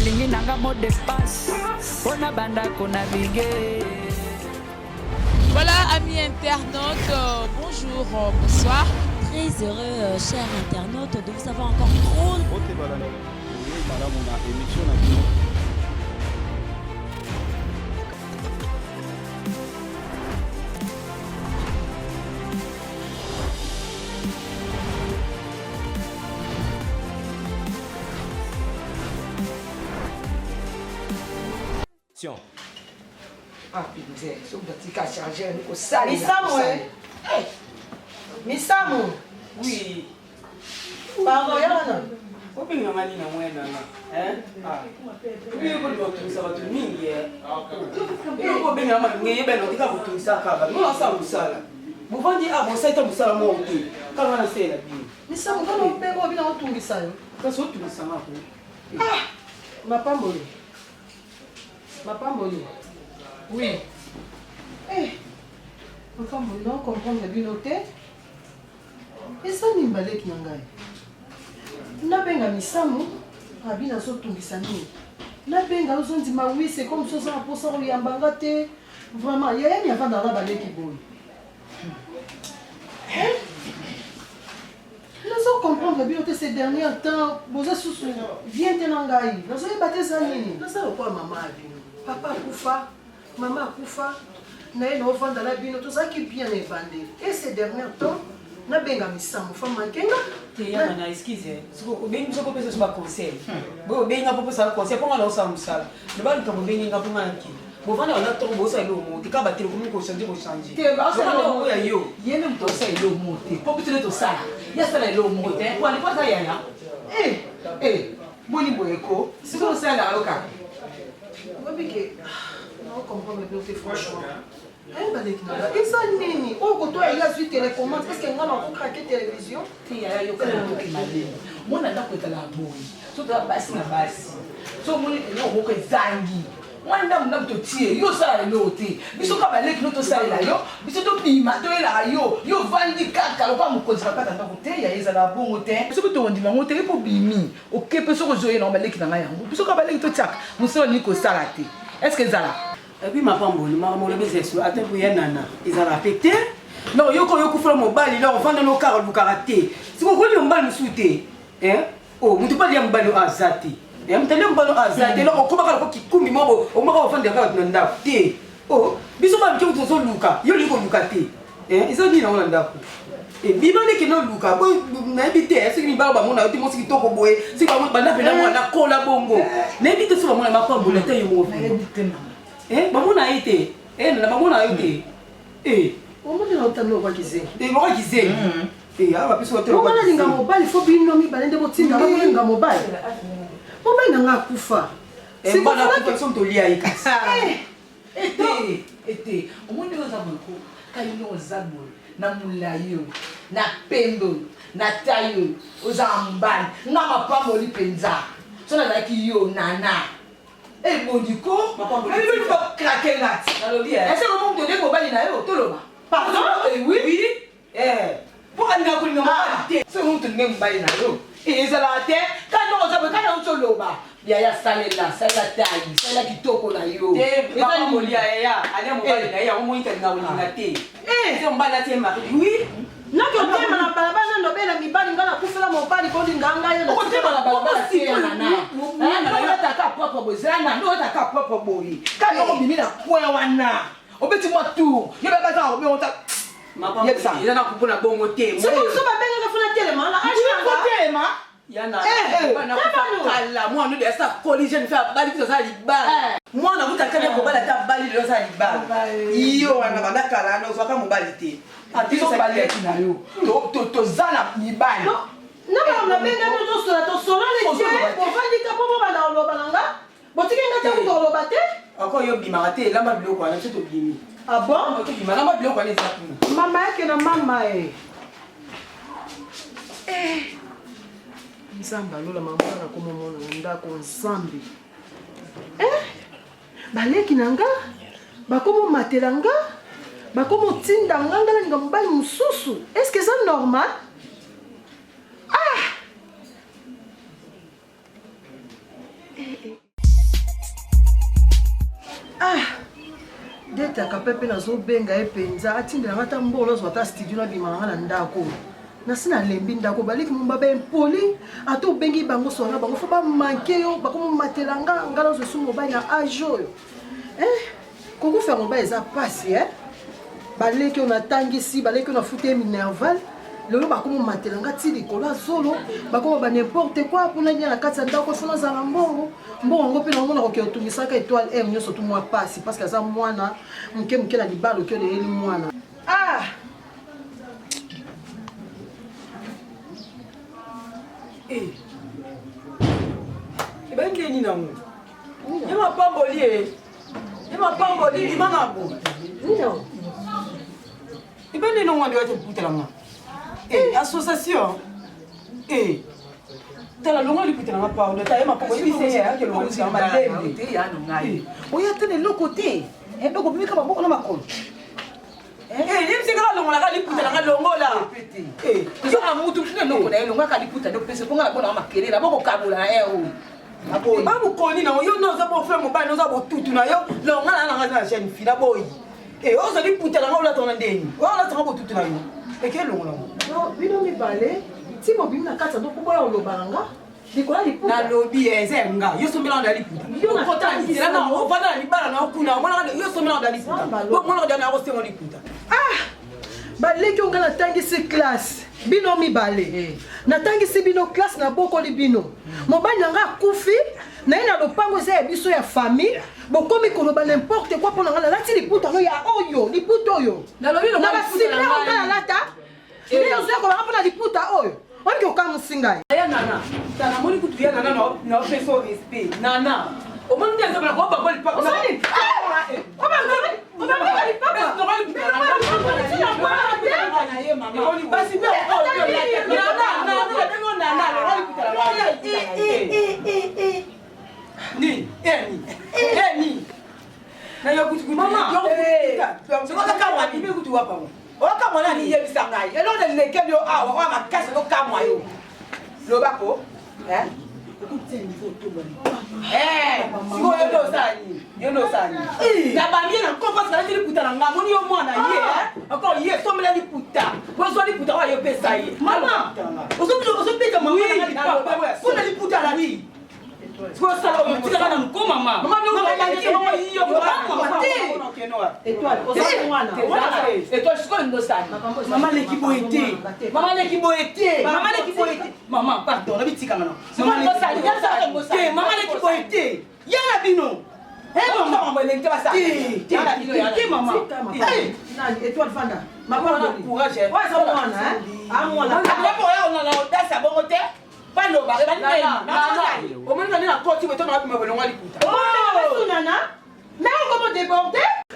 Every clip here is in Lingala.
molingi nanga mot de passe pona banda kona bige. Voilà, amis internautes, bonjour, bonsoir. Très heureux, chers internautes, de vous avoir encore trop. Tiens. Ah, putain, ce petit cas chargé, on est au sale. Misamo, Misamo. Oui. Pardon, Yana. Open your money na mwena na. Ah. Ubi yuko ndotumisa watu mingi Yuko bengi ama ngebe no tika kutumisa kaba. Mwa sa musala. Muvandi abo saita musala mo otu. Kanga na sela bi. Misamo kama upego bina otungisa yo. Kaso otumisa mako. Ah. Mapamboli. Mapamboli. Oui. Mapamboli, non comprendre binote. Et ça ni mbaleki na ngai. Nabenga Misamo, abina so tungisa nini. Nabenga ozo ndima oui, c'est comme ça ça pour ça yambanga te. Vraiment, il y a pas dans la baleki boy. Nous allons comprendre bien que ces derniers temps, vous êtes sous bien tenangai. Nous allons battre ça nini. Nous allons quoi maman papa kufa, maman kufa. Nae no vendre la bino tout ça qui bien est bandé. Et ces derniers temps, na benga Misamo fama kenga. Te yana na excuse. Siko bengi soko pesa soma conseil. Bo benga popo sa conseil ponga na osa musala. Ne ba nto bengi nga ponga nki. Bo vana ona to bo sa ilo mo ti ka batile ko mi ko changer ko changer. Te ba sa no ya yo. Yene mto sa ilo mo te. Popo tele to sala. Ya sala ilo mo te. Kwa ni kwa sa yana. Boni boyeko. Siko sala aloka. Bobike. Non comprendre bien franchement. Et ça nini on côté il a suite télécommande parce que on a craqué télévision Ti ya yo kana to kimale. Mona na kweta la boy. So ta basi na basi. So moni no ko zangi. Wanda mna mto tie yo sala lote. Biso ka baleki no to sala yo. Biso to bima to ela yo. Yo vandi kaka ko mu kontra kata ndako te ya eza la bongo te. Biso to ndima ngote po bimi. OK peso ko zoye na baleki na yango. Biso ka baleki to tsak. Muso ni ko sala te. Est-ce que zala? Et puis ma pamboli, ma mole bezeso, attends pour yanana. Ils ont affecté. Non, yoko yoko fera mon bal, là on vend nos cartes du karaté. Si vous voulez un bal nous souhaiter, oh, vous ne pas dire un bal azati. Et un tel bal azati, là on commence à qui kumbi mo, on va vendre des cartes dans la té. Oh, biso ba mkimu tozo luka, yo liko luka té. Ils ont dit na olanda ko. Et biba ne ke no luka, bo na habité, ce qui ba ba mona oti mo si kitoko boye, si ba mo banda pena mo na kola bongo. Na habité so ba mona ma pamboli té yo mo. Bamona été. Na bamona été. On m'a dit l'entendre quoi qu'ils aient. Quoi qu'ils aient. Ah, va plus sortir. On m'a dit mobile, il faut bien nommer balende botinga ba mobile. Mobile na kufa. C'est pas la protection de lia ikasi. Été. On m'a dit aux abonko, kaino zabol, na mulayo, na pendo, na tayo, aux ambal, na mapamoli penza. So na like yo nana. Et bon du coup, mais il faut craquer là. Est-ce que vous me donnez mon bal inayo toloba? Pardon? Oui. Pour aller dans le monde, c'est vous tenez mon bal inayo. Et ils allaient terre quand on s'appelle quand on toloba. Ya ya salé là, ça la taille, ça la kitoko na yo. Et ça ni molia ya, allez mon bal inayo, on monte na olinaté. C'est on bal la tienne ma. Oui. Nako tema na balabala ndo bela mibali ngana kufela mobali ko linganga yo. Ko tema na balabala tiena na. Ndo taka propre bozana, ndo taka propre boyi. Kana ko bimina kwa wana. Obeti mo tu. Yo ba ka o be onta. Mapa. Ila na kupona bongo te. C'est comme ça ba benga ka funa telema la. Aje ko telema. Yana. Bana ko kala mo ndo de sa collision fa bali ko sa libala. Mo na butakanya ko bala ta bali do sa libala. Iyo wana banda kala no so ka mobali te. Atiso baleki na yo. To zala mibali. Na ba na benga to sola le tie. Ko vandi ka popo ba na oloba nanga. Botiki ngata ko oloba te. Ako yo bima te lamba biloko ana to bimi. Ah bon? To bima lamba biloko ana zakuna. Mama yake na mama Nzamba lola mama na ko momona ndako nzambe. Baleki nanga. Bakomo matelanga. Bakomo tinda nganga na ngambali mususu. Est-ce que c'est normal? nabetaka pepe nazobenga ye mpenza atindelanga ata mbolo azwa ata studio nabimanga na ndako nasi nalembi ndako baleki mo baba impoli ata obengi bango sona bango fo bamanke yo bakomomatelanga nga nazosu mobali na age oyo kokufa mobali eza pasi baleki oyo natangisi baleki oyo nafuti ye minerval lelo bakomomatelanga ti likolo azolo bakoma ba n'importe quoi mpona lia na kati ya ndako fona azala mbongo yango mpe naomona koki otungisaka étoile m nyonso tu mwa pasi parce que aza mwana moke na libala oki oleyeli mwana ebangi nini nango ye mapamboli ye mapamboli limanabo ebandi nongo ndiwati okuputelanga association tala longo likutelanga paulo ta ye mapamboli oya te leloko te ekobimika maboko na makolo limsikaka longolaka liputelanga longola soka mutu tuna eloko na ye longaka liputa nde pese mponga na bona makelele bokokabola na ye oyo babukoni nango yo noza bofre mobali noza botutu na yo longa na nanga na chaîne fina boyi ozali putelanga olatanga ndeni olatanga botutu na yo eke longolango bino mibale ti mobimi na kati ya ndoko boya olobanga likola liputa nalobi eza nga yo sombelanga da liputa ovanda na libala na okuna omonaka yo sombelanga da liputa monaka dana yakosengo liputa baleki onga natangisi classe bino mibale natangisi bino classe nabokoli bino mobali nanga akufi naye na lopango eza ya biso ya famille bokomi koloba n'importe quoi mpo nanga nalati liputa oyo ya oyo liputa oyo na basimbe onga nalata nde ozoya kolanga mpona liputa oyo oki okamusi ngai nana namoni kutu ya nana na opeso respect nana omoni nde azobela kobabo lipapa okamwana niyebisa ngai elonde lekeli yo awa oya makasi okamwa yo lobako sikoyo yondosani nabamie na nkombo sikalaki liputa na nga moni yo mwana ye encore ye sombela liputa pozwa liputa oyo ayopesa ye mama ozopesa mpona liputa na ni sikosala oyotikaka na nko mama mama leki boye te mama pardon nabitikanga na mama leki boye te yana bino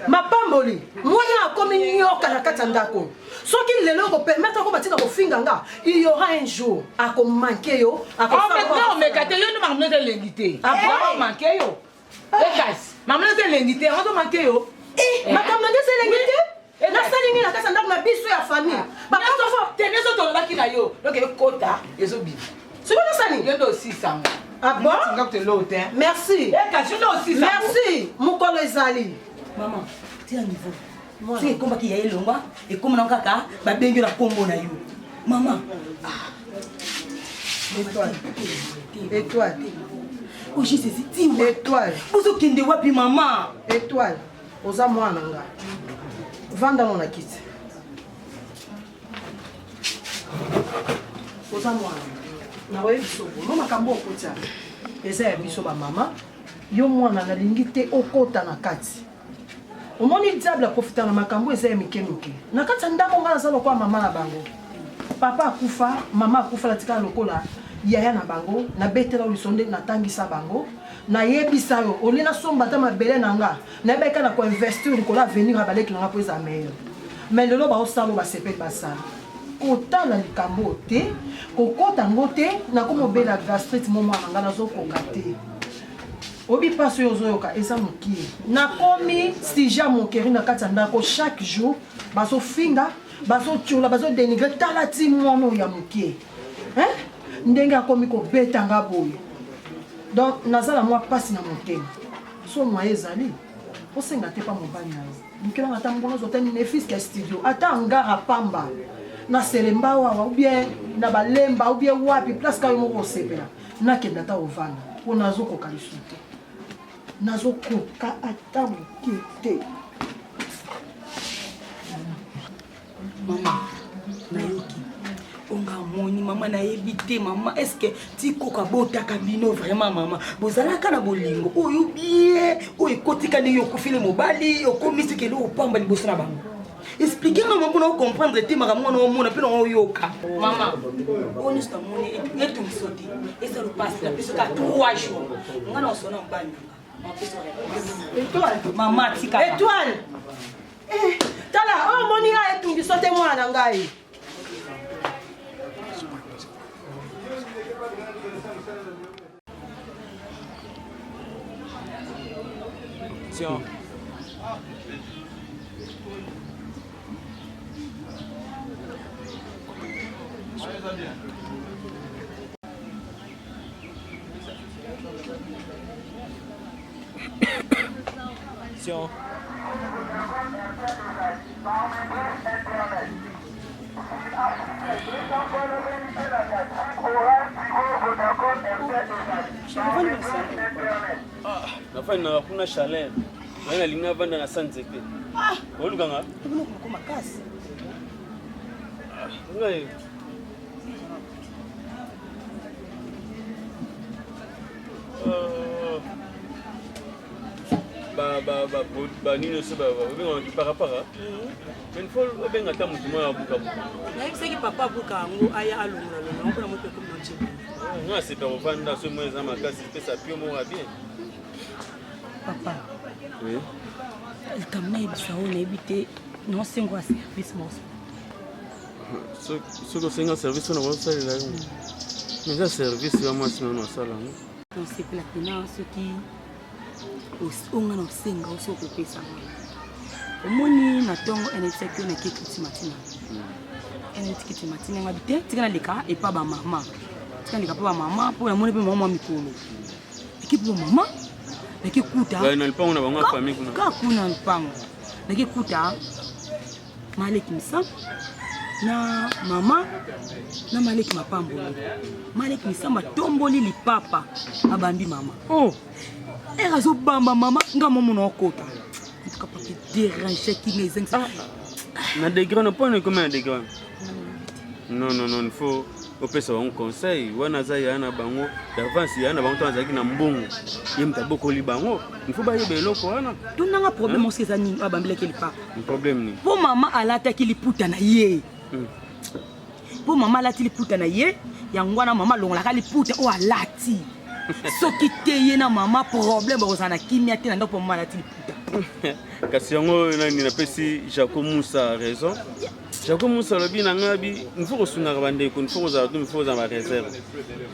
mapamboli mwana akomi nyoka na kati ya ndako soki lelo kopermettre ko batina kofinga nga il y aura un jour akomanke yo omeka te yo nde makambo nete elengi te omanke yo ekasi makambo nete elengi te yango tomanke yo makambo nde elengi te nasalingi na kati ya ndako na biso ya famille tene so tolobaki na yo donc ekota ezobima soki nasali yo nde osisango nga kutelo te merci ekasi yo nde osisango merci mokolo ezali mama tia niveau soki ekombaki ya elongwa ekomana kaka babengi na nkombo na yo mama étoile ojisesi tiwa étoile ozokende wapi mama étoile oza mwana nga vandano na kiti oza mwana nakoye biso bono makambo okotya eza ya biso bamama yo mwana nalingi te okota na kati omoni diable aprofita na makambo eza ya mike na kati ya ndako nga naza lokola mama na bango papa akufa mama akufa natikala lokola yaya na bango nabetela liso nde natangisa bango nayebisa yo oli nasomba ata mabele na nga nayebaka na koinvestir likolo avenir ya baleki na nga mpo eza meilleur mais lelo baosala oyo basepeli basala kotala likambo te kokota ngo te nakomobela gastrite mo mwana nga nazokoka te obi mpasi oyo ozoyoka eza mokie nakomi stija mokeri na kati ya ndako chaque jour bazofinga bazotiola bazodenigre tala ti mwana oyo ya mokie ndenge akomi kobeta nga boye donc nazala mwa mpasi na motema so mwaye ezali osenga te pa mobali na yo mikelanga ata mbona ozwa te nefiske studio ata ngara pamba na selemba wawa ubie na balemba ubie wapi place kayo moko osepela nakenda ata ovanda mpo nazokoka lisu te nazokoka ata moke te mama nayoki onga moni mama nayebi te mama est-ce que tikoka botaka bino vraiment mama bozalaka na bolingo oyo bie oyo ekotika ndenge okufile mobali okomisi kele opamba liboso na bango expliquez nga mpona ocomprendre te makambo wana omona mpe na oyoka mama honeste amoni etungiso te esalo pasi na biso ka 3 jours nga na osona mobali mama tika étoile tala oyo moni nga etungiso te mwana na ngai Tiens. Tiens. nafani na kuna chaleur na linga vanda na sanzepe olukanga kuna kuma kasi ngai ba nino se ba benga para men fol benga ta mutu moya buka na yebisaki papa buka yango aya alongola longo mpona moto ekomi na ntibo nga sepa kovanda so mo eza makasi pesa pio moko bien papa oui likambo nayebisa oyo nayebi te nosengo ya service moso soki osenga service wana baosalela yo mais eza service ya mwasi nano asala ngo nosepela pena soki onga na osenga oso okopesanga omoni na ntongo enebisaki oyo naki ekiti matina enetikiti matina yango abi te tika naleka epa bamama tika naleka mpe bamama mpo namoni mpe mama mikolo eki mpe bamama naki kuta na lipango na bango ya famille kuna ka kuna lipango naki kuta maleki misa na mama na maleki mapamboli maleki misa batomboli lipapa abambi mama ere azobamba mama nga momo na okota ntuka pape dérange kinga ezangisa na degré na mpona ekomi na degré non il faut opesa bango conseil wana aza yaa na bango d'avance yaa na bango to azalaki na mbongo ye moto abokoli bango il faut bayeba eloko wana tonanga problème osi eza nini abambilaki lipapa problème nini mpo mama alataki liputa na ye mpo mama alati liputa na ye yango wana mama alongolaka liputa oyo alati soki te ye na mama problème bakozala na kimia te na ndako mpo mama alati liputa kasi yango nani napesi Jacob Moussa raison Jacob Moussa alobi na ngai abi nifo kosungaka bandeko nifo kozala to nifo kozala bareserve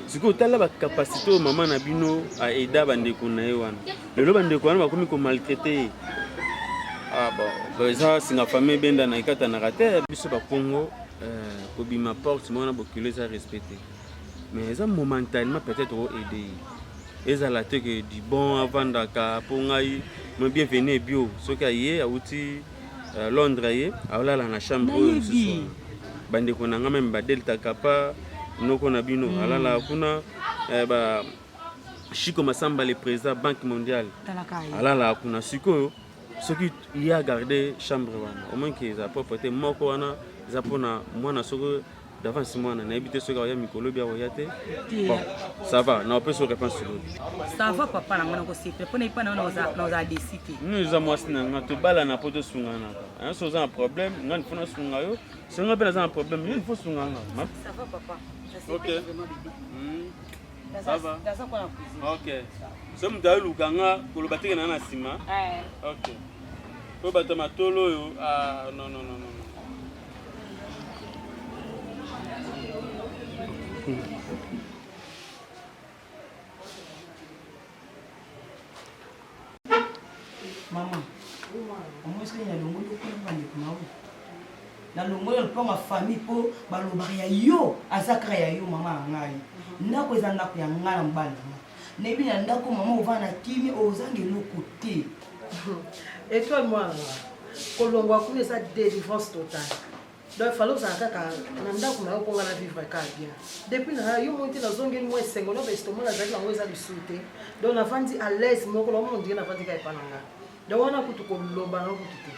sikoyo otala bakapasité oyo mama na bino aeda bandeko na ye wana lelo bandeko wana bakomi komaltraite ye eza singa famille ebenda na ekatanaka te biso bakongo kobima porte mwana bokilo eza respecté mais eza momentalement peut-être oaide ye ezala te ke du bon avandaka mpo ngai mo bienvenu ebio soki aye awuti Londres ye aolala na chambre oyo mosusu bandeko na ngai meme badeltaka pa noko na bino alala kuna Chico Masamba le président Banque mondiale alala kuna sikoyo soki ye agarde chambre wana au moins ke eza propreté moko wana eza mpona mwana soko d'avance mwana nayebi te soki aoya mikolo bia oya te bon ça va na opesa réponse sikoyo ça va papa na ngana kosepela mpo nayebi mpa na ozala desite no eza mwasi na nga tobalana mpo tosunganaka so oza na problème nga nifo nasunga yo songa mpe naza na problème yo nifo sunganga ça va papa ok ça va ok so moto ayoluka nga koloba teke na na nsima ok po bato matolo oyo non Maman, comment est-ce qu'il y a le mot de na longo yo mpo ma famille po balobaka ya yo azakaka ya yo mama ya ngai ndako eza ndako ya ngai na mobali na neyebi na ndako mama ovanda na kimi ozanga eloko te Étoile moi kolongwa kuna eza délivrance totale. Donc fallait ça kaka na ndako na ko ngana vivre ka bien. Depuis na yo monte na zonge moi sengo no bestomo na zaki ngo eza lisuté. Donc na vandi à l'aise moko lo monde na vandi ka epananga. Donc wana kutu ko loba na kutu.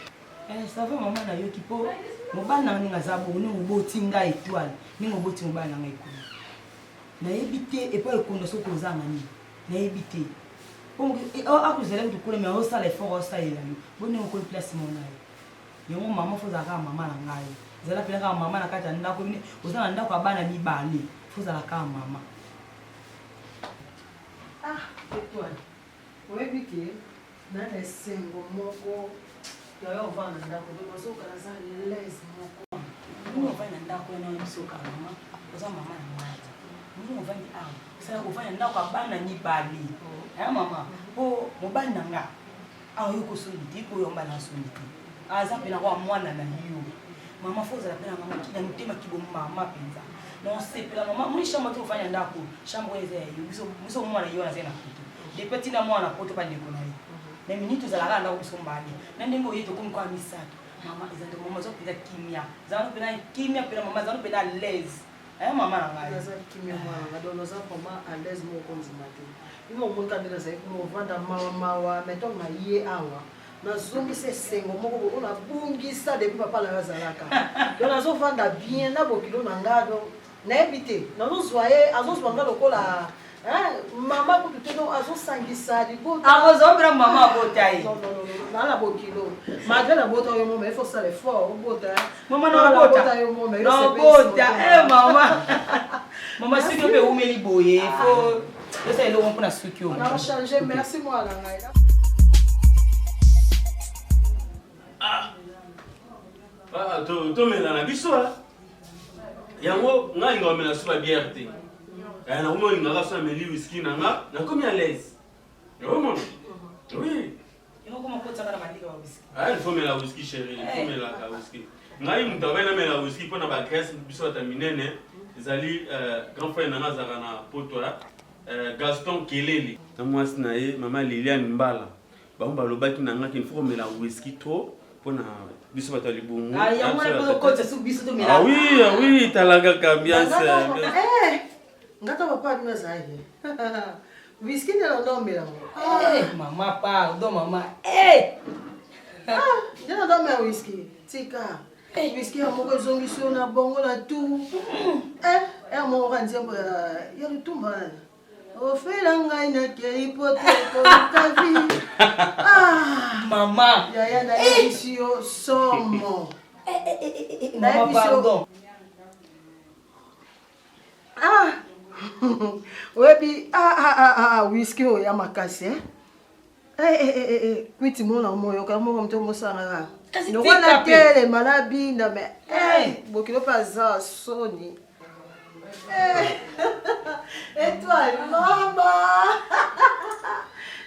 Ça va maman na yo kipo. Mobana ninga zabo ni ngoboti nga étoile. Ni ngoboti mobana nga ikuna. Na ebité et pas ekondo so kozanga ni. Na ebité. Comme akuzela kutukule mais on sala effort ça ila yo. Boni on kol place mon na yo. Yo maman faut zaka maman na nga yo. Zala pela ka maman na kati ya ndako mine ozala ndako abana mibale. Faut zala ka maman. Étoile. Oyebi ke na esengo moko ya ovana ndako bazoka na za l'aise moko. Nous on va na ndako na bisoka maman. Oza maman na mata. Nous on va ni awa. Sala ko va na ndako abana mibale. Maman. Po mobali na nga. Awa yo ko solidi ko yomba na solidi. Aza pena kwa mwana na yo. Maman faut zala pena maman ki na mutema ki bo mama penza. Non c'est pela maman moi chambre to fanya ndako. Chambre eza yo. Biso mwana yo na zena kutu. De petit na mwana poto pa ndeko na yo. Na minute zala ka ndako biso mbali. Na ndengo yeto ko kwa misato. Mama eza ndo mama zo pena kimia. Zana pena kimia pena mama zana pena l'aise. Maman na nga. Eza kimia mwana ndo za mama à l'aise moko nzimate. Imo monka ndela za ko vanda mawa meton na ye awa. Na zongi se sengo moko on a bungisa depuis papa la zalaka. Donc nazo vanda bien na bokilo na ngado. Na ebité. Na zo soye azo swanga lokola maman ko tuteno azo sangisa libota. Azo bra maman botai. Non. Na la bokilo. Malgré la bota yo mais il faut ça l'effort bota. Maman na bota yo mo mais non bota. Maman. Maman si tu peux umeli boye, faut essayer de rompre na suki. On a changé, merci moi la ngai. To mena na biso yango ngai ngomela suba bière te. Na umo ngaka so meli whisky na nga na komi à l'aise. Yo mon. Oui. Yo comment kota kana bandika wa whisky. Il faut mettre la whisky chérie, il faut mettre la whisky. Ngai mutaba na mela whisky pona ba graisse biso ta minene. Ezali grand frère nanga zaka na potola Gaston Kelele. Na mwasi na ye mama Liliane Mbala. Ba lobaki na nga qu'il faut mettre la whisky trop pona biso batali bungu. Ya mwana ko kota su biso to mela. Oui, talaga ka ambiance. Ngata papa ni zaidi. Whisky ndio ndo mbela. Mama pardon mama. Ndio ndo mbela whisky. Tika. Whisky ya moko zongi sio na bongo la tout. Mo kanzi ya lutumba. Ofela ngai na ke hypothèque ta vie. Mama. Ya na isio somo. Mama pardon. Webi whisky o ya makasi kwiti mona moyo kama moko mto mosanga no wana tele malabi na me bokilo paza soni étoile mama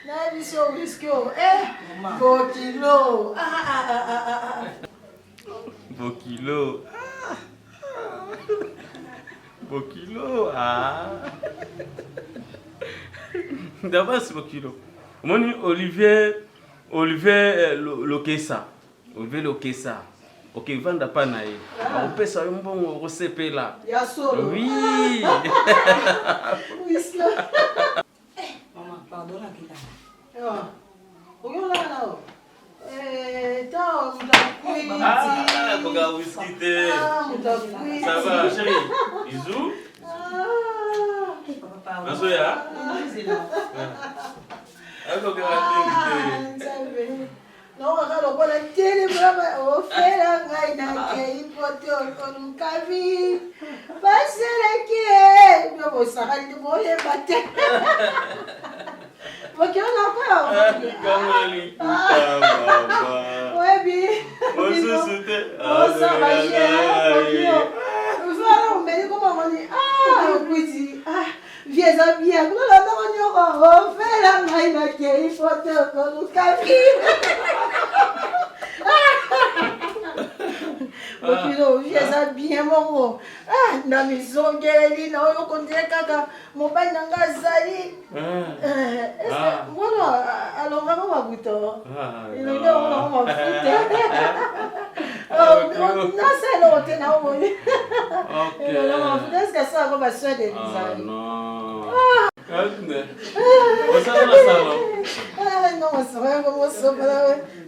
na biso whisky o bokilo Bokilo, d'abord c'est Bokilo. Moni Olivier Lokesa. Olivier Lokesa. Ok, vanda pa na ye. On peut ça un bon recepe là. Ya solo. Oui. Maman, pardon la kita. Oyo la na. Tao mtakwiti. Koga whisky te. Mtakwiti. Ça va chérie? Bisous. Papa pardon. Nasoya. Ako Non, regarde, on va la télé, on fait la gagne dans le hypothèque, on nous cavi. Passez la qui est. On s'arrête de mourir, matin. Ok, on a peur. Ouais, bien. On se soutient. On s'arrête. On met comment on dit. Oui, viens à bien. Nous on fait la main dans le hypothèque, on nous cavi. Okilo, viens bien mon. Na maison geli na oyo kondire kaka mobali nanga zali. Voilà, alongaka mabuto elenge non. omona mafuta nasala oyo te naomoni elonga mafuta eske asalako basoi de bizali non mosoyango mosobola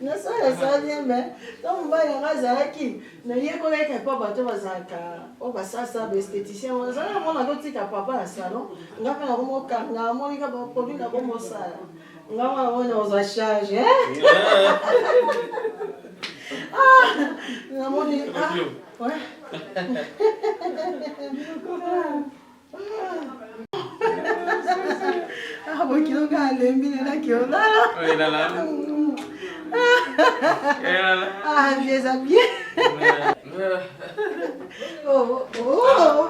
nasala esali me to mobali yanga azalaki nayekolaki epa bato bazalaka oyo basasa baestéticien azali amonaka otika papa na salon nga mpe nakomokanga amonika baproduit nakomosala nga mwana mona ozwa charge namoni bokilonga alembi lelaki olala vie eza bien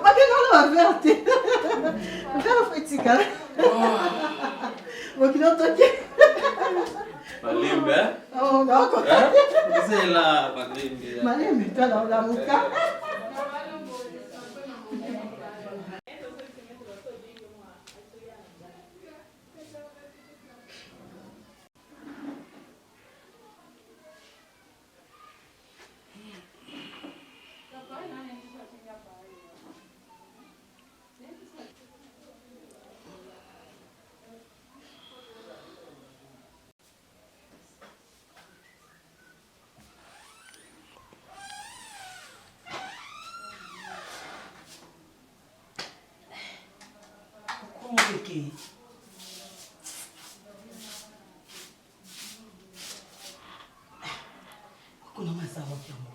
bakengana bavere te vere fo etikala bokilo toke malembe twalamuka kuna mazao kiambo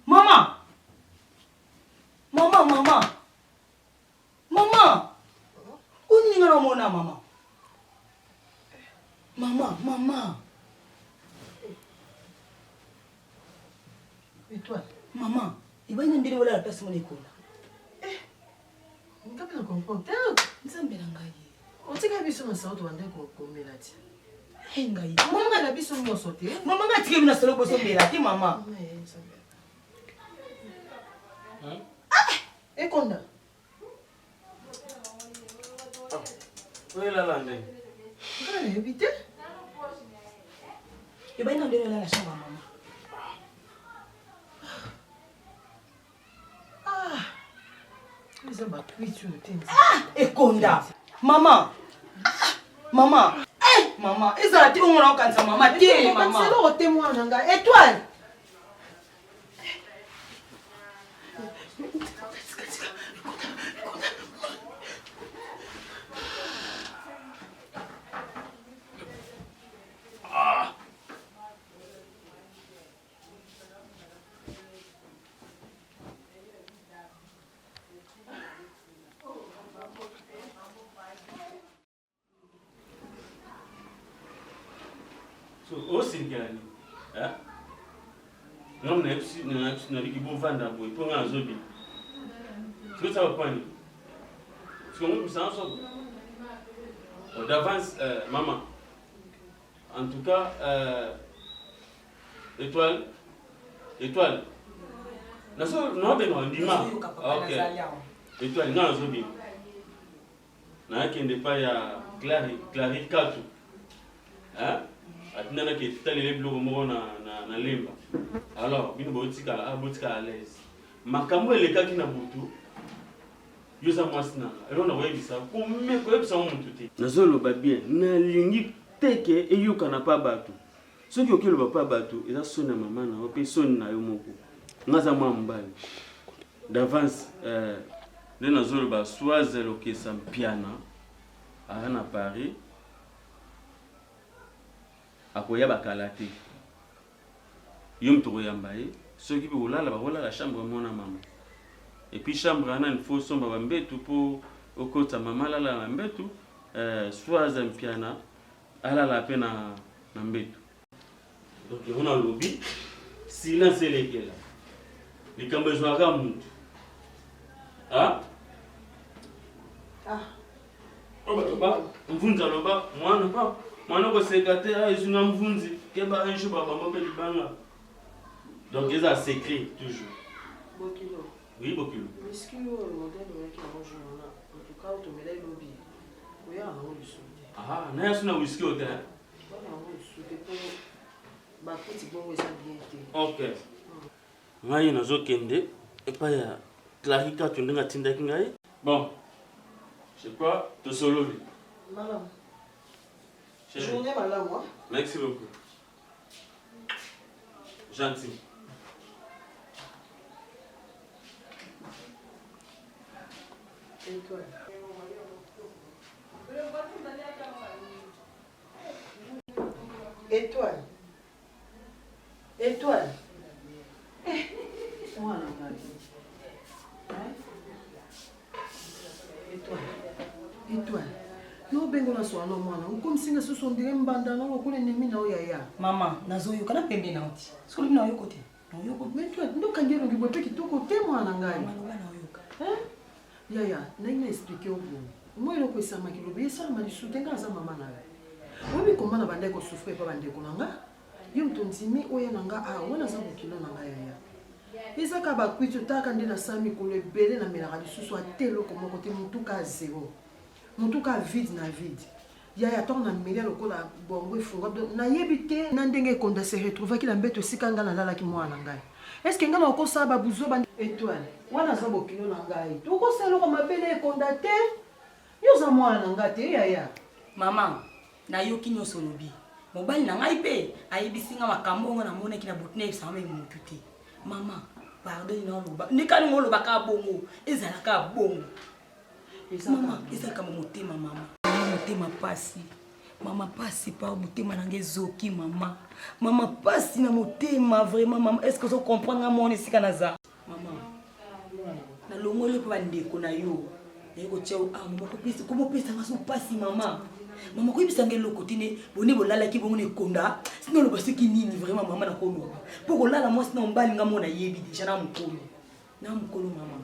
mama uninga na mona mama Étoile. Maman, il va y avoir une la place mon école. On peut comprendre. Nzambelangaye. On sait que biso na sauto wande ko melati. Hengai. Maman na biso mo sauté. Maman na tike na solo boso melati maman. Hein? Et konda. Où est la lande? On va éviter. Il va y avoir la chambre maman. Ekonda maman maman maman ezala te ngona okanisa mama te maman c'est le témoin nanga étoile osinkelani ngam naliki bovanda boye mpo nga nazobi siko ça va pani siko ngobisa nsobo d'avance maman en tout cas étoile naso nobenga ndima ok étoile nga nazobi nakende pa ya clari katu atinana ke talele biloko moko na lemba alors bino botika à l'aise makambo elekaki na butu yoza mwasi nanga elo na koyebisa koyebisa mo mutu te nazoloba bien nalingi teke eyokana pa bato soki okeloba pa bato eza soni na mama na yo mpe soni na yo moko nga aza mwa mobali d'avance nde nazoloba swazela okesa mpiana aya na Paris akoya bakala te yo mutu koyamba ye soki mpe kolala bakolala chambre mona mama et puis chambre ana il faut somba bambetu mpo okota mama alala na mbetu soit aza mpiana alala mpe na mbetu donc yango nalobi silence elekela likambo ezwaka mutu mvunzi aloba mwana koseka te ezunga mvunzi keba un jour babamba mpe libanga Donc, ils ont secret toujours. Bokilo. Oui, Bokilo. Whisky oyo modèle oyaki yango jour wana en tout cas otomela elobi oyaka nango lisude Ah, naye so na whisky au terrain. wana yango lisude mpo bakuti bongo eza bien te. Ok. Ngai nazokende epai ya Clarika to ndenge atindaki ngai. Bon. Je crois tosololi. Malamu. Chérie. Journée malamu. Merci beaucoup. Gentil. Étoile. Étoile. Étoile. Mwana ngai. Étoile. Étoile. Nobengo na swana mwana. Ukomsinga susu ndire mbanda na lokule nemi na oyaya. Mama, nazoyoka na pembe na oti. Sikolo bina oyoko te. Na oyoko. Mais toi, ndo kangelo ngibwe kitoko te mwana ngai. Mama na oyoka. Yaya, na ina expliquer obo. Moi eloko esamaki lobi esalama lisusu nga aza mama na ye. Oyebi komba na bandeko souffrir pa bandeko na nga. Yo moto ndimi oyo na nga awa wana aza mokilo na nga yaya. Ezaka bakwiti otaka nde nasala mikolo ebele na melaka lisusu ate eloko moko te motuka ya zero. Motuka vide na vide. Yaya ntango na meli lokola bongo efunga nayebi te na ndenge ekonda se retrouvaki na mbeto esika nga nalalaki mwana na ngai. Est-ce que nga na okosala babuzoba étoile wana aza bokilo na ngai tokosala eloko mabele ekonda te yoza mwana na ngai te yaya. Mama, nayoki nyonso lobi. Mobali na ngai pe ayebisi nga makambo ngo namonaki na botine esama motu te. Mama, pardon na loba. Ndikani ngolo baka bongo, ezalaka bongo. Mama, ezalaka motema mama. Motema pasi. Mama pasi pa motema nange zoki mama. Mama pasi na motema vraiment maman. Est-ce que vous comprenez mon esika naza? Mama. Na longole pa ndeko na yo. Yego tshao ah mama ko pisi ko mo pisa ngaso pasi mama. Mama ko ibisa ngelo kotine boni bolala ki bongo ne konda. Sinon lo basiki nini vraiment mama na kono. Pour lala moi sinon mbali ngamo na yebi déjà na mukolo. Na mukolo mama.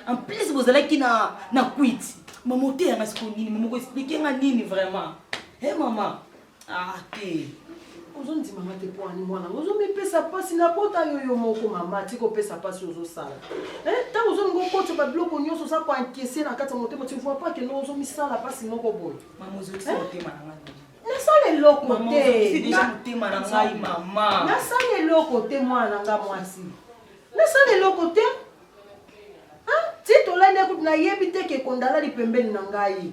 En plus vous allez qui na quit. Maman te nga siko nini maman ko expliquer nga nini vraiment. Eh maman. Ah te. Ozondi mama te poani mwana. Ozomi pesa pasi na bota yo moko mama tiko pesa pasi ozo sala. Ta ozo ngo kote ba bloko nyonso sa ko encaisser na kata motema tu vois pas que no ozo mi sala pasi moko boy. Maman ozo ti motema na nga. Na sala eloko te. C'est déjà motema na nga maman. Na sala eloko te mwana nga mwasi. Na sala eloko te. Ti tolande ku na yebi te ke kondala li pembeni na ngai.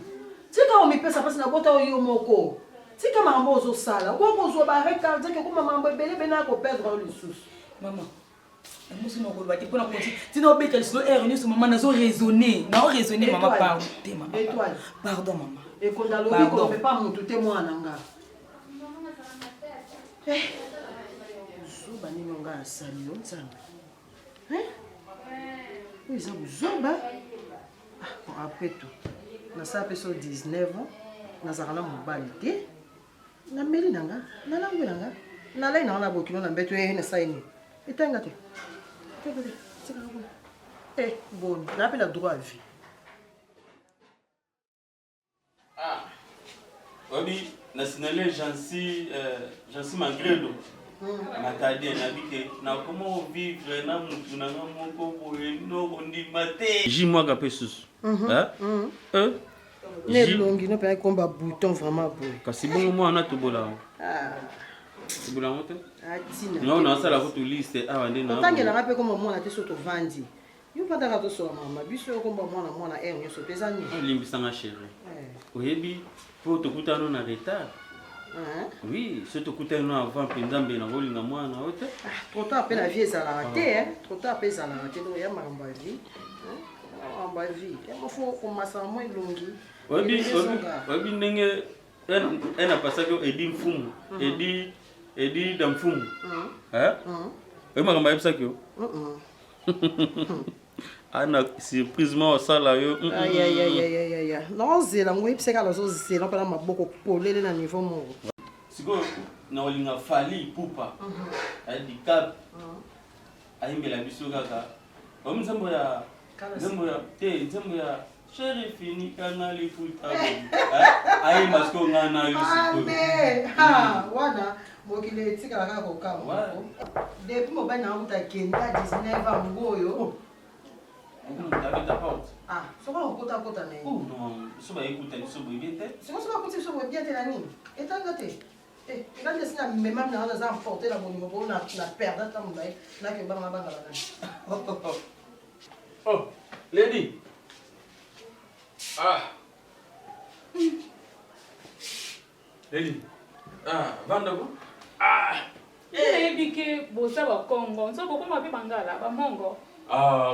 Tika o mi pesa pasi na bota yo moko. Tika mambo ozo sala. Ko zo ba regarder ke ko mambo ebele bena ko perdre le sous. Maman. Moi non ko ba ti pona ko ti. Ti no be tel so erreur sur maman na zo raisonner. Na o raisonner maman pardon te maman. Étoile. Pardon maman. Et kondalo bi ko pe pas mutu te mwana nga. Zuba nini nga asali yo nzanga. Ils ont zoba. Bon, après tout, na sa peso 19 ans, na zakala mobali te. Na meli nanga, na langue nanga. Na lai na bokilo na mbeto na saini. Etanga te. Bon, na appelle la droit à vie. Ah. Obi, na sinale Jansi Magredo. Matadi na bike na comment vivre na mutu na moko boye no ndi mate. Ji moi ka pesus. Ne longi no pa komba bouton vraiment boye. Kasi bongo moi na to bola. Tu bola moto? Atina. Non, na sala ko to liste awande na. Tangi na rape comme moi na te soto vandi. Yo pa daka to so mama, biso komba mwana yo so pesani. Limbisa nga chérie. Oyebi po to kutano na retard. Oui, c'est tout côté nous avant pendant bien rôle na moi na hote. Trop tard après la vie ça la raté hein. Trop tard après ça la raté donc ya mamba vie. En bas vie. Il faut commencer à moins longi. Obi ndenge ena pasako edi mfumu. Edi da mfumu. Obi makamba yebisako. Ana surprise mo sala yo. Aïe. Non, c'est la moi c'est quand c'est là pas maboko polele na niveau mo. Siko na olinga fali pupa. Adi cap. Aimbela biso kaka. Omzambo ya chéri fini kanali futa. Ai masko ngana yo siko. Wana mokili etikala kaka kokamba depuis mobali na mutu akende a 19 ans ngoyo soki okotakota na ye sikoso bakuti biso boye bien te na nini etanga te nga ndesi na memami na wana aza emporte na bolingo boo na perde ata mobaye nakebanga bangala nani Lady. Lady. Vanda ko? Bike bosa ba Congo. So boko mabe bangala ba mongo.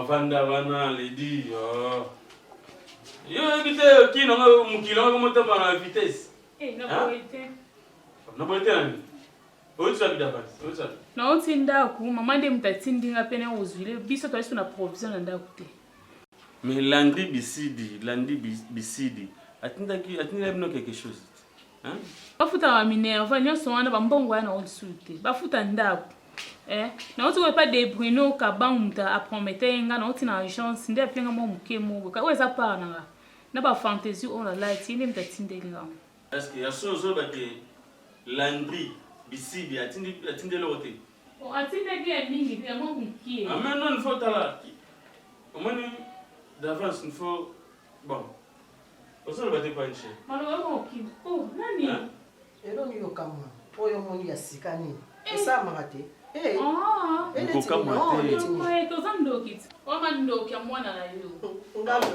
Vanda wana Lady. Yo bite kino mukilo ko moto ba na vitesse. Na boite. Na boite nani? Otsa bidafas. Otsa. Na otinda ku mama nde mtatindinga pene ozwile biso twali na provision na ndaku te. Mais Landry Bisidi, attendez nous quelque chose. Hein? Bafuta wa minerva nyonso wana bambongo yana osulte. Bafuta ndaku. Na otu pas de Bruno kabamta a promettre nga na otina agence nde apenga mo mukemo. Ka weza pa na. Na ba fantasy on la light ni mtatindelinga. Est-ce que ya sozo ba ke Landry Bisidi atinde lote? O atinde ke mingi ya mo mukie. Mais non il faut tala. Au moins d'avance, il faut... Bon. On ne va pas cher. Oh, Nani? Et l'on y a comme moi. On y a si canin. Et ça m'a raté. Eh, elle est comme moi. Elle est comme moi. Wamando kia mwana na yo. Ngalo.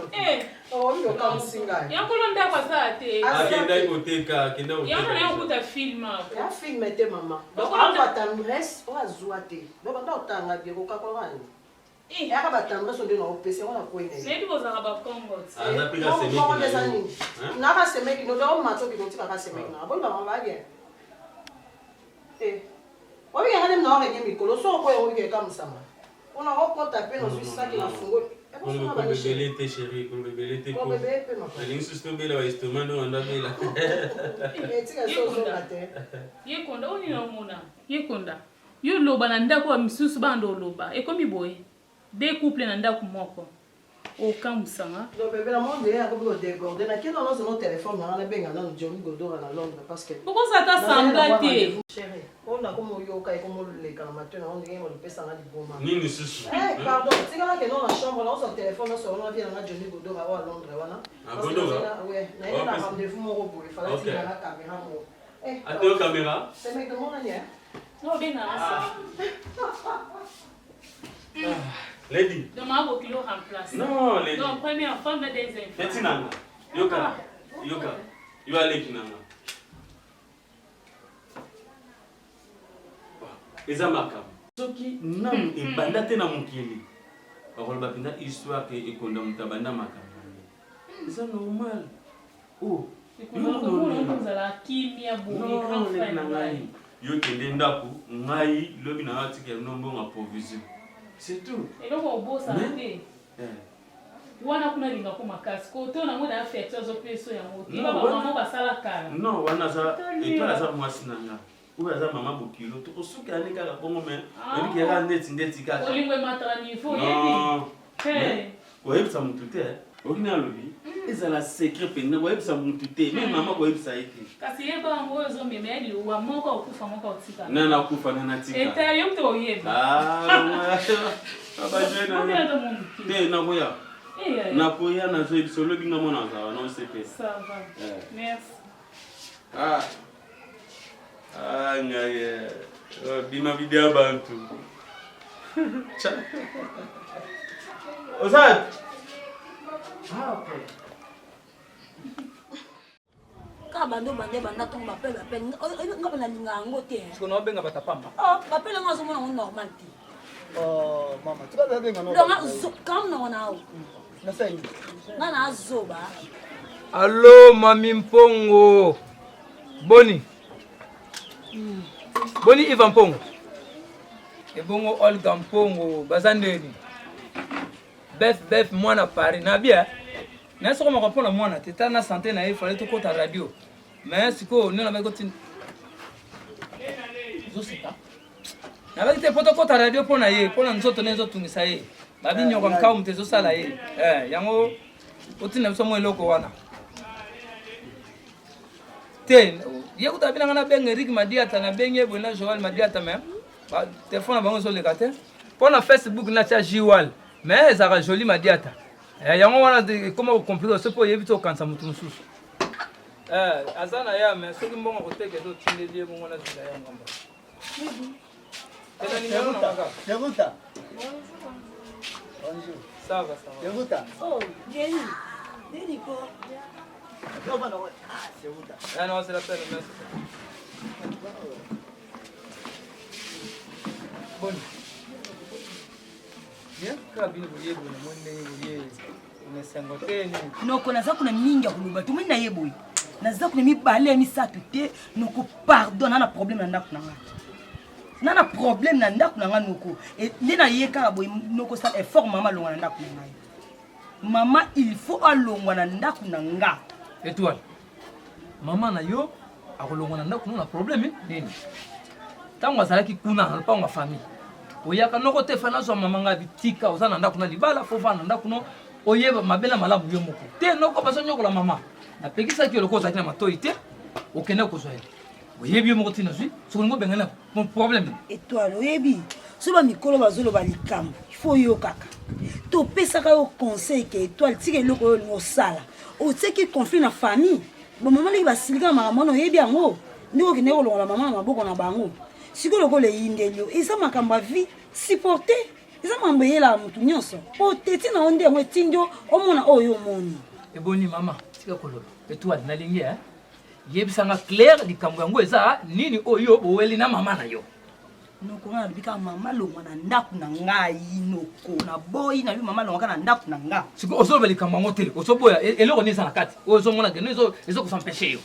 Yo kama singa. Yakolo ndakwa saa te. Akenda ikoteka, akenda uteka. Yana na ukuta film hapo. Ya film ete mama. Donc on va tendresse, on va zoater. Donc on doit tanga bien ko kakolani. Aka batandresse on doit opérer on a quoi ne. Nedi bozaka ba Congo. Ana pika semeki. Na ka semeki no do mato ki kotika ka semeki na. Bon ba va bien. Obi ngale mna ore nyemi kolo so ko yo ke kama sama. On a rencontré à peine aussi ça qui l'a fongé. On le bébé était chéri, on le bébé était cool. Elle est juste tombée là, il se tombe dans la ville. Yekonda oni na mona. Yekonda. Yo loba na ndako wa misusu bando loba. Ekomi boye. Deux couples na ndako moko. Aucun musanga. Donc bébé la monde est à beaucoup déborder. Na kino non son téléphone na na benga na Johnny Godora na Londres parce que. Pourquoi ça t'a semblé? Chérie, on a comme yo kai comme les calmateurs on dit on le pesa na liboma. Nini susu. Pardon, c'est quand que non la chambre là son téléphone là sur on vient na Johnny Godora à Londres wana. À Godora. Ouais, na il a rendez-vous mon robot, il fallait tirer la caméra mo. À toi caméra. C'est mec de mon année. Non bien ça. Lady. Donc ma bo kilo remplacer. Non, Lady. Donc première femme de des enfants. Fetinanga. Yoka. Yo aller kinanga. Eza makam. Soki nam ebanda te na mukili. Bakoloba pinda histoire ke ekonda mutabanda makam. Eza normal. Oh. Ekonda kimia bo grand frère. Yo kende ndaku ngai lobi na atike nombo nga provision. C'est tout. Et donc on bosse à côté. Wana kuna linga ko makasi ko to na moda affecteur zo peso ya moto. Iba ba mama ba sala kala. Non, wana za et toi za mwasi nanga. Uba za mama bokilo to kosuka ne kala bongo me. Ebi kera ndeti kaka. Olingwe matra niveau yebi. Oyebisa mutu te. Okina lobi. Ezala secret pena oyebisa mutu te. Même mama ko oyebisa ete. Kasi yeba ngo zo memeli wa moko okufa moko otika. Nana kufa nana tika. Eta yo mto oyeba. Baba jena. Te na boya. Na poya na zo ibisolo binga mona za na CP. Ça va. Merci. Ngaye. Bima video bantu. Ozat. Okay. Kabando bande banda to ba pela pen ngaba na linga ngote. Siko no benga batapamba. Ba pela ngazo mona normal ti. Mama, tu vas benga no. Donc comme non na o. Na sai. Na zoba. Allô Mami Mpongo. Boni. Boni Ivan Mpongo. Ebongo Olga Mpongo bazandeni. Bef mwana Paris na bien. Na soko mako pona mwana teta na santé na il fallait to kota radio. Mais siko nena ba gotin. Zosika. Na ba te poto kota radio pona ye, pona nzoto nezo tungisa ye. Ba binyo kwa mkao mtezo sala ye. Yango otina biso mo eloko wana. te ye kuta bina ngana benga Eric Madiata na benye bona Joël Madiata même ba téléphone bango zo le kate pona Facebook na cha Jiwal mais ça joli Madiata yango wana comment compliquer ce pour yebito kansa mutu mususu azana ya mais soki mbongo koteke zo tindeli bongo na zila ya ngamba Yaguta. Bonjour. Ça va. Yaguta. Oh, Jenny. Jenny quoi? Ah non, c'est la peine, merci. Bon. Bien, kabini boye boye monde boye. Umesengote ni. Noko naza kuna mingi ya kuluba. Tu mwina yeboy. Naza kuna mibale misatu te noko pardon na problème na ndako nanga. Nana problème na ndako nanga noko. Et ndena yeka boy noko sa effort mama longa na ndako nanga. Mama il faut alongwa na ndako nanga. Étoile. Maman na yo akolongwa na ndako na problème nini? Tango azalaki kuna na pa famille. Oyaka noko te fana so mama nga bitika ozana ndako na libala fo vana ndako no oyeba mabela malamu yo moko. Te noko baso nyoko la mama. Na pekisa ki lokoko zakina matoi te okende ko zoela. Oyebi yo moko tina zui so ngo bengana mon problème. Étoile oyebi soba mikolo bazolo balikam. Il faut yo kaka. To pesaka yo conseil ke étoile tike loko yo ngo sala. O teki conflit na famille. Bon maman li basilika maman oyebi yango. Ndiko kine ko longola maman na maboko na bango. Siko loko le yindelio. Eza makamba vie supporter. Eza mambeyela mutu nyonso. O teti na onde ngo tinjo omona oyo moni. Eboni mama tika kololo. Étoile na lingi yebisanga clair likambo yango eza nini oyo oweli na mama na yo. Noko na bika mama longwa na ndako na ngai noko na boy na bi mama longwa na ndako na nga. Siko ozobe likambo yango tele ozoboya eloko nisa na kati ozo mona geno ezo kusempêcher yo.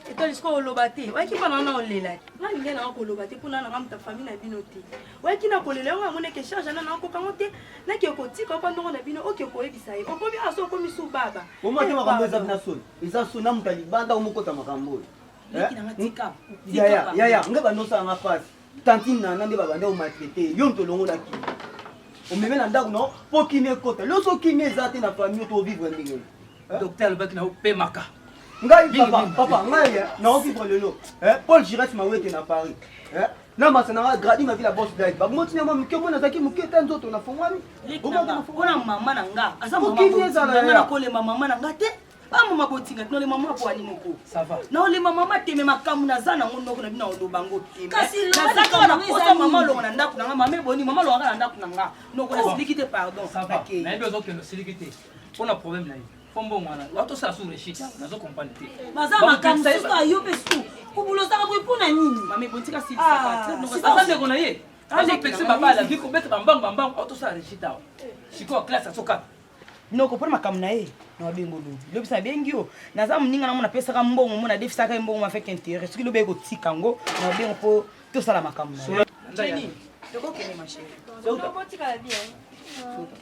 Étoile isko olobate waki bana na olela na linga na ko olobate pona na ngamta famille na bino te waki na kolela ngo amone ke charge na ko kango te na ke ko tika pa ndongo na bino oke ko ebisa ye okobi aso ko misu baba o mo te makambo eza bina soni eza soni na mutali banda o mokota makambo ya nga bando sa nga fasi tantine na nande baba nde o maltraité yo ntolongo la ki o meme na ndako no po kine kota lo so kine eza te na famille to vivre ndenge docteur Albert na pe maka ngai papa ngai na ofi pour lelo Paul Giresse mawete na Paris na masana nga gradi ma villa boss died ba motina mo mke na zaki mke ta nzoto na fongwami ona mama na nga asa mama na ko le mama na nga te ba mama botinga no le mama po ali moko ça va na le mama teme makamu na zana ngondo ko na bina olobango te kasi na zaka na posa mama longa na ndako na nga mama boni mama longa na ndako na nga no ko na silikite pardon ça va mais bezo que no silikite on a problème là Pombo mwana, watu sasa sura shit, nazo kompani te. Mazama kanisa yo pesu. Kubulo saka boipona nini? Mame bontika si sakati. Sasa ndeko na ye. Azo pekse baba la biko beta bambang watu sasa shit awo. Siko class asoka. Noko pona makamu na ye. Na bengolo. Lo bisa bengio. Naza mninga na mona pesa ka mbongo mona defisa ka mbongo ma fait intérêt. Siki lo bego tika ngo na bengo po to sala makamu na. Jenny, toko kene ma chérie. Noko botika bien.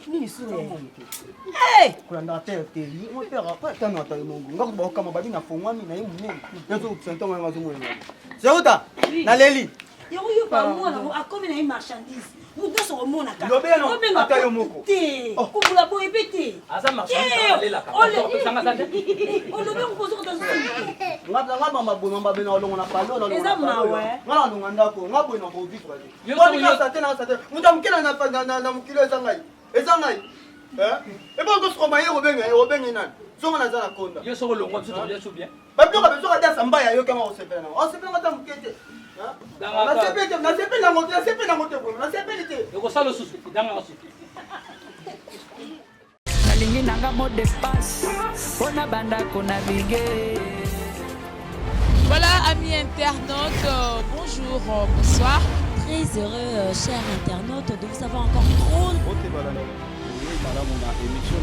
Nini sura? Eh! Kulanda terre te. Mo pera pa tano ata mungu. Ngako ba kama babi na fongwami na ye munene. Yazo kusenta mwa ngazo mwana. Zeuta. Na leli. Yo pa mona akomi na ye marchandise. Mudo so mona ka. Lobeno ata yo moko. Te. Kubula bo epete. Asa marchandise alela ka. Sanga sanga. Olobe ko so ko ngaba mabona bena olongo na palo na eza mawe ngala ndonga ndako ngabo na ko vivre yo ko sate na sate muta mukela na mukilo eza ngai e ba ko soma ye obenga nani songa na zana konda yo soko longo biso to biso bien ba bloka biso ka dasa mbaya yo kama osepela na osepela ngata mukete na sepe na mote na sepe te yo ko salo susu danga susu nalingi nanga mot de passe pona banda kona bige. Voilà, amis internautes, bonjour, bonsoir. Très heureux, chers internautes, de vous avoir encore trop. Ok, voilà. Oui, madame, on a émission.